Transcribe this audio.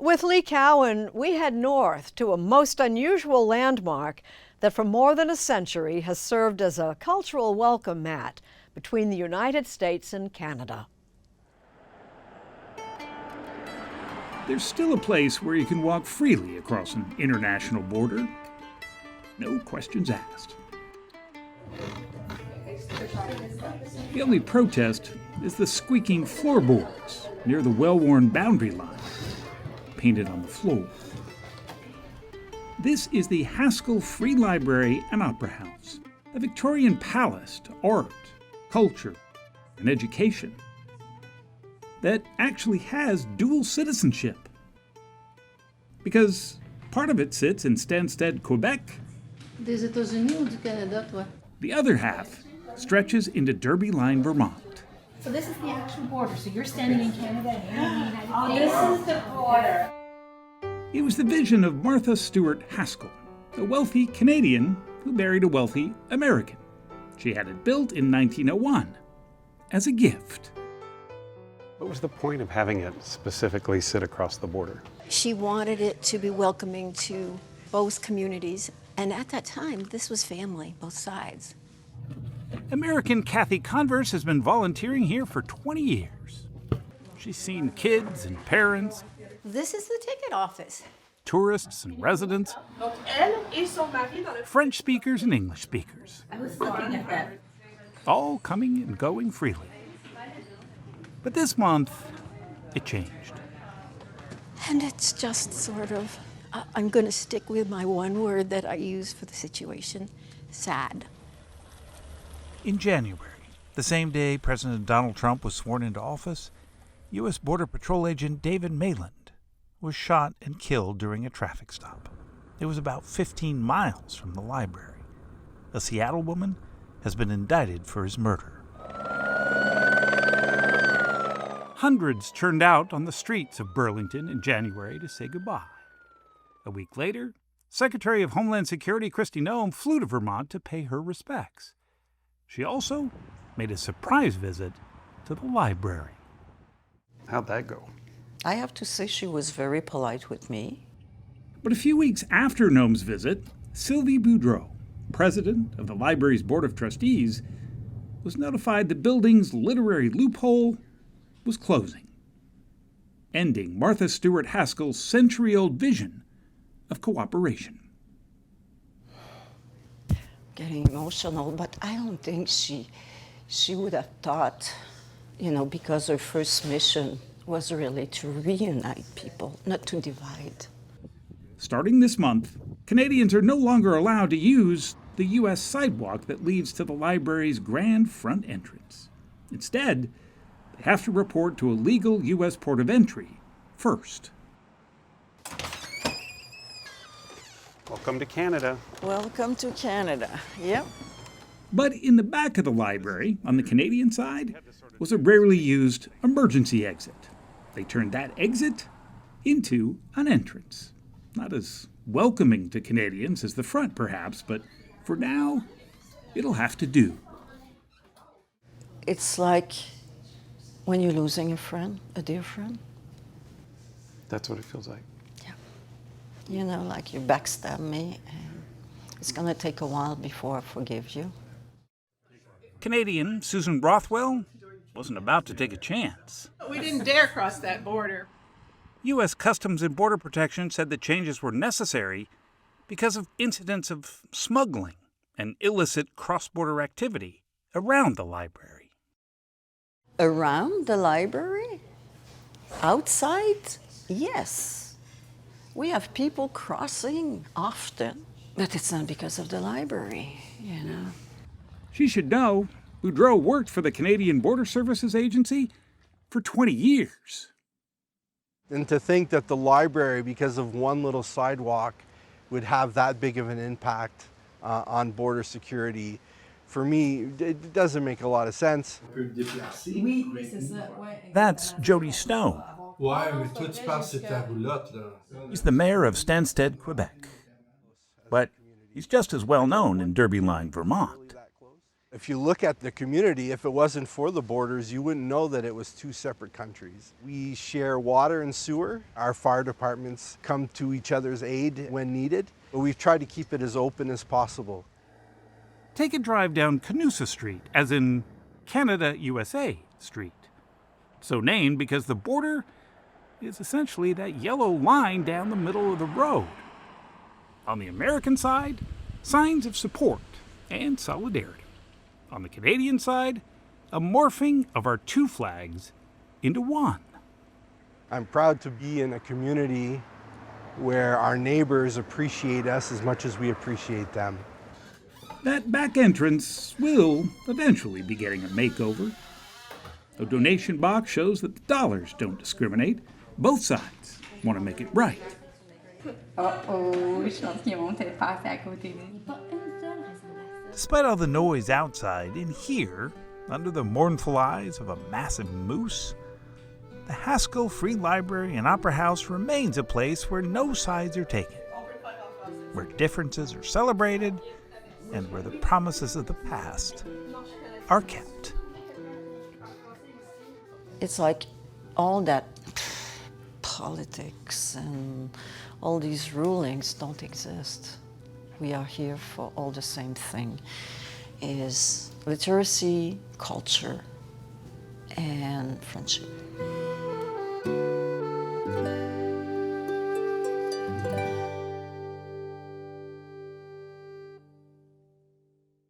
With Lee Cowan, we head north to a most unusual landmark that for more than a century has served as a cultural welcome mat between the United States and Canada. There's still a place where you can walk freely across an international border. No questions asked. The only protest is the squeaking floorboards near the well-worn boundary line, painted on the floor. This is the Haskell Free Library and Opera House, a Victorian palace to art, culture, and education that actually has dual citizenship. Because part of it sits in Stanstead, Quebec. Des États-Unis ou du Canada, toi? The other half stretches into Derby Line, Vermont. So this is the actual border. So you're standing in Canada and you're in the United States. This is the border. It was the vision of Martha Stewart Haskell, a wealthy Canadian who married a wealthy American. She had it built in 1901 as a gift. What was the point of having it specifically sit across the border? She wanted it to be welcoming to both communities, and at that time, this was family, both sides. American Kathy Converse has been volunteering here for 20 years. She's seen kids and parents, This is the ticket office. tourists and residents, French speakers and English speakers, I was looking at that. all coming and going freely. But this month, it changed. And it's just sort of, I'm going to stick with my one word that I use for the situation, sad. In January, the same day President Donald Trump was sworn into office, U.S. Border Patrol agent David Mayland was shot and killed during a traffic stop. It was about 15 miles from the library. A Seattle woman has been indicted for his murder. Hundreds turned out on the streets of Burlington in January to say goodbye. A week later, Secretary of Homeland Security Kristi Noem flew to Vermont to pay her respects. She also made a surprise visit to the library. How'd that go? I have to say she was very polite with me. But a few weeks after Noem's visit, Sylvie Boudreau, president of the library's Board of Trustees, was notified the building's literary loophole was closing, ending Martha Stewart Haskell's century-old vision of cooperation. Getting emotional, but I don't think she would have thought, because her first mission was really to reunite people, not to divide. Starting this month, Canadians are no longer allowed to use the U.S. sidewalk that leads to the library's grand front entrance. Instead, they have to report to a legal U.S. port of entry first. Welcome to Canada. Welcome to Canada. Yep. But in the back of the library, on the Canadian side, was a rarely used emergency exit. They turned that exit into an entrance. Not as welcoming to Canadians as the front, perhaps, but for now, it'll have to do. It's like when you're losing a friend, a dear friend. That's what it feels like. Yeah. Like you backstab me, and it's going to take a while before I forgive you. Canadian Susan Rothwell wasn't about to take a chance. We didn't dare cross that border. U.S. Customs and Border Protection said the changes were necessary because of incidents of smuggling and illicit cross-border activity around the library. Around the library? Outside? Yes. We have people crossing often, but it's not because of the library, She should know Boudreau worked for the Canadian Border Services Agency for 20 years. And to think that the library, because of one little sidewalk, would have that big of an impact on border security, for me, it doesn't make a lot of sense. That's Jody Stone. He's the mayor of Stanstead, Quebec. But he's just as well known in Derby Line, Vermont. If you look at the community, if it wasn't for the borders, you wouldn't know that it was two separate countries. We share water and sewer. Our fire departments come to each other's aid when needed, but we've tried to keep it as open as possible. Take a drive down Canusa Street, as in Canada-USA Street. So named because the border is essentially that yellow line down the middle of the road. On the American side, signs of support and solidarity. On the Canadian side, a morphing of our two flags into one. I'm proud to be in a community where our neighbors appreciate us as much as we appreciate them. That back entrance will eventually be getting a makeover. A donation box shows that the dollars don't discriminate. Both sides want to make it right. Je pense qu'ils vont peut-être passer à côté. Despite all the noise outside, in here, under the mournful eyes of a massive moose, the Haskell Free Library and Opera House remains a place where no sides are taken, where differences are celebrated, and where the promises of the past are kept. It's like all that politics and all these rulings don't exist. We are here for all the same thing, is literacy, culture, and friendship.